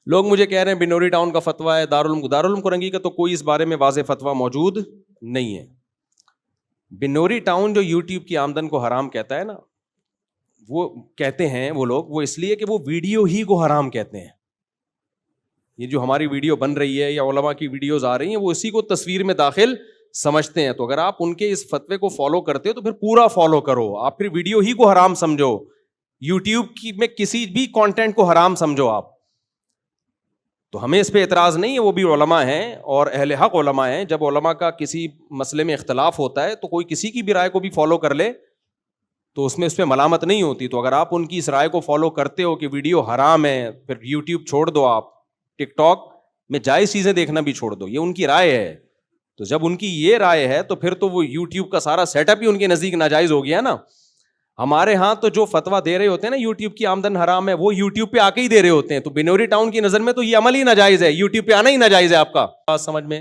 لوگ مجھے کہہ رہے ہیں بنوری ٹاؤن کا فتویٰ ہے دارالعلوم کرنگی کا تو کوئی اس بارے میں واضح فتویٰ موجود نہیں ہے. بنوری ٹاؤن جو یوٹیوب کی آمدن کو حرام کہتا ہے نا, وہ کہتے ہیں وہ لوگ, وہ اس لیے کہ وہ ویڈیو ہی کو حرام کہتے ہیں. یہ جو ہماری ویڈیو بن رہی ہے یا علماء کی ویڈیوز آ رہی ہیں وہ اسی کو تصویر میں داخل سمجھتے ہیں. تو اگر آپ ان کے اس فتوے کو فالو کرتے ہو تو پھر پورا فالو کرو. آپ پھر ویڈیو ہی کو حرام سمجھو, یوٹیوب کی میں کسی بھی کانٹینٹ کو حرام سمجھو آپ. تو ہمیں اس پہ اعتراض نہیں ہے, وہ بھی علماء ہیں اور اہل حق علماء ہیں. جب علماء کا کسی مسئلے میں اختلاف ہوتا ہے تو کوئی کسی کی بھی رائے کو بھی فالو کر لے تو اس میں اس پہ ملامت نہیں ہوتی. تو اگر آپ ان کی اس رائے کو فالو کرتے ہو کہ ویڈیو حرام ہے, پھر یوٹیوب چھوڑ دو, آپ ٹک ٹاک میں جائز چیزیں دیکھنا بھی چھوڑ دو, یہ ان کی رائے ہے. تو جب ان کی یہ رائے ہے تو پھر تو وہ یوٹیوب کا سارا سیٹ اپ ہی ان کے نزدیک ناجائز ہو گیا نا. ہمارے ہاں تو جو فتویٰ دے رہے ہوتے ہیں نا یوٹیوب کی آمدن حرام ہے, وہ یوٹیوب پہ آ کے ہی دے رہے ہوتے ہیں. تو بنوری ٹاؤن کی نظر میں تو یہ عمل ہی ناجائز ہے, یوٹیوب پہ آنا ہی ناجائز ہے. آپ کا بات سمجھ میں